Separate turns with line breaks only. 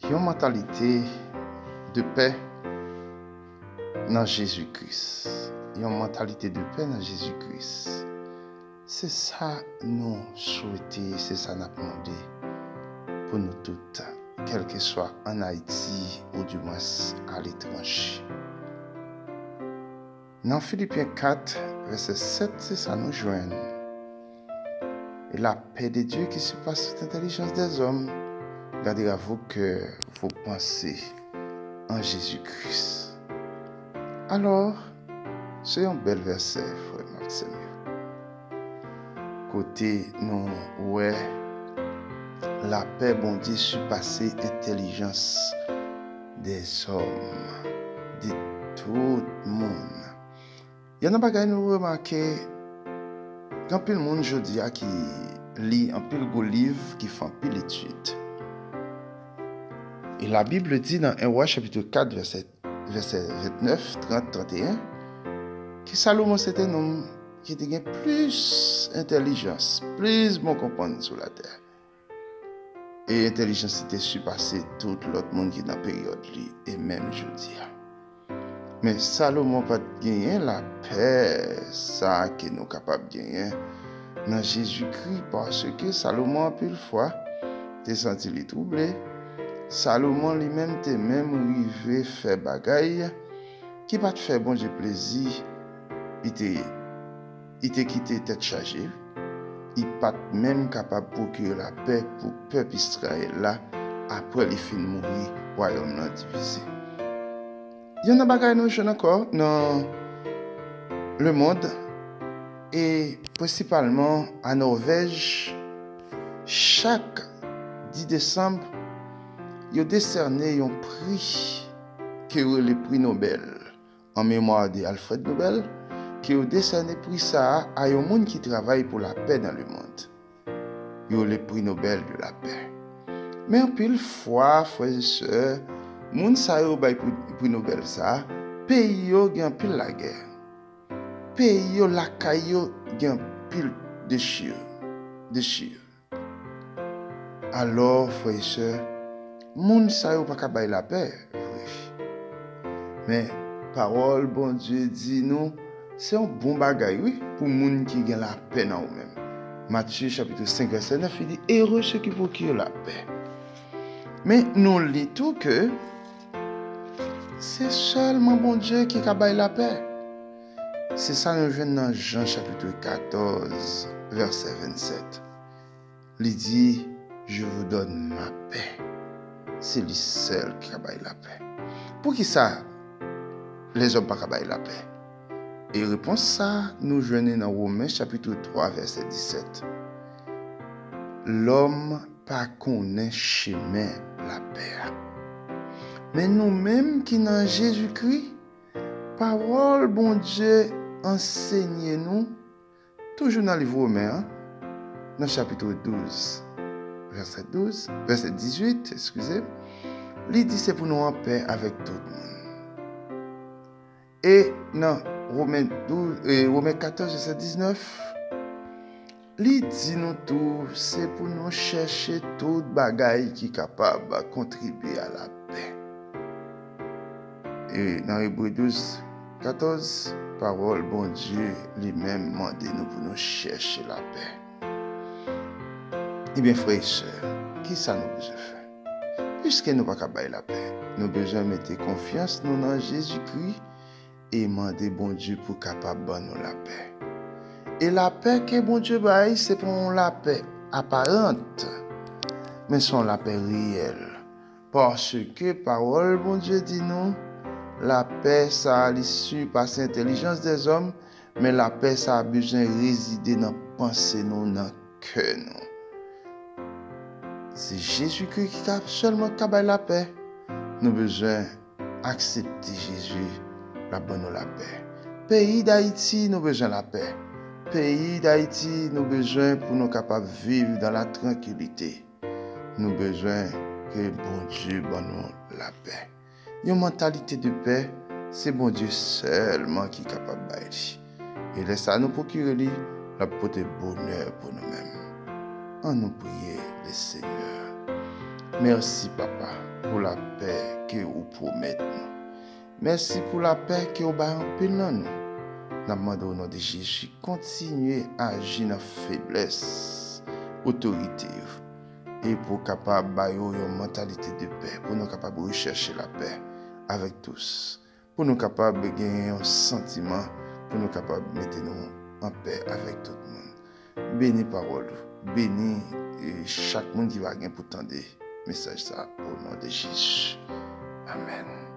une mentalité de paix dans Jésus-Christ. Une mentalité de paix dans Jésus-Christ. C'est ça nous souhaitons, c'est ça nous demandé pour nous toutes, quel que soit en Haïti ou du moins à l'étranger. Dans Philippiens 4, verset 7, c'est ça nous joignent. Et la paix de Dieu qui surpasse toute intelligence des hommes, gardera vos cœurs, vos pensées en Jésus-Christ. Alors, c'est un bel verset, frère Maxime. Côté nous, ouais, la paix, bon Dieu, surpasse l'intelligence des hommes, de tout le monde. Il y en a pas qui nous remarquer quand pile monde jodi a qui lit un pile gros livre qui font pile étude. Et la Bible dit dans 1 Roi chapitre 4 verset 29, 30, 31 que Salomon c'était un homme qui était plus intelligence, plus bon comprendre sur la terre. Et intelligence était surpassé tout l'autre monde qui dans la période li et même jodi. Mais Salomon pas gagner la paix ça que nous capable gagner dans Jésus-Christ parce que Salomon a pile fois t'es senti li troublé. Salomon lui-même t'es même arrivé faire bagaille qui pas te faire bon Dieu plaisir. Il t'est quitté tête chargée. Il pas même capable de procurer la paix pour le peuple Israël là après les fins de mourir royaume là divisé. Il y en a bagaille nous jeunes encore dans le monde et principalement en Norvège. Chaque 10 décembre, il a décerné un prix qui est le prix Nobel en mémoire d'Alfred Nobel, qui a décerné prix ça à un monde qui travaille pour la paix dans le monde. Il a le prix Nobel de la paix. Mais en pile fois, frères et sœurs, moun sa yo bay prix Nobel ça, pays yo gen pile la guerre. Pays yo la kayo gen pile déchire. Alors, frères et sœurs, moun sa yo pas ka bay la paix. Oui. Mais parole bon Dieu dit nous, c'est un bon bagay, oui, pour moun qui gen la paix dans eux-mêmes. Matthieu chapitre 5 verset 9 il dit heureux ceux qui procurent la paix. Mais nous lisons tout que c'est seulement bon Dieu qui a baillé la paix. C'est ça nous venons dans Jean chapitre 14 verset 27. Il dit je vous donne ma paix. C'est lui seul qui a baillé la paix. Pour qui ça les hommes pas baillé la paix? Et réponse ça nous venons dans Romains chapitre 3 verset 17. L'homme pas connaît chemin la paix. Mais nous-mêmes qui dans Jésus-Christ, parole bon Dieu enseigne-nous, toujours dans le livre Romains, dans le chapitre 12, verset 18, excusez, il dit c'est pour nous en paix avec tout le monde. Et dans Romains 14, verset 19, il dit nous tout, c'est pour nous chercher toute bagaille qui est capable de contribuer à la paix. Et dans Hébreux 12, 14, parole bon Dieu lui-même demande nous pour nous chercher la paix. Eh bien, frères et sœurs, qui ça nous besoin faire? Puisque nous ne pouvons pas la paix, nous avons besoin de mettre confiance nous dans Jésus-Christ et demander bon Dieu pour capable de nous la paix. Et la paix que bon Dieu baille, c'est pour la paix apparente, mais c'est la paix réelle. Parce que parole bon Dieu dit nous, la paix, ça a l'issue par l'intelligence des hommes, mais la paix, ça a besoin de résider dans la pensée, dans le cœur. C'est Jésus-Christ qui a seulement la paix. Nous avons besoin d'accepter Jésus, la bonne la paix. Pays d'Haïti, nous avons besoin de la paix. Pays d'Haïti, nous avons besoin pour nous capables de vivre dans la tranquillité. Nous avons besoin que bon Dieu donne la paix. Une mentalité de paix, c'est bon Dieu seulement qui est capable de bailler. Et laisse à nous procurer la portée bonheur pour nous-mêmes. En nous prier le Seigneur. Merci, Papa. pour la paix que vous promettez. Merci pour la paix que vous avez en nous. Nous demandons au nom de Jésus, continuez à agir dans la faiblesse, autorité, et pour capable d'avoir une mentalité de paix, pour nous capables de rechercher la paix avec tous, pour nous capables de gagner un sentiment, pour nous capables de mettre nous en paix avec tout le monde. Bénis parole, bénis chaque monde qui va gagner pour tendre message ça au nom de Jésus. Amen.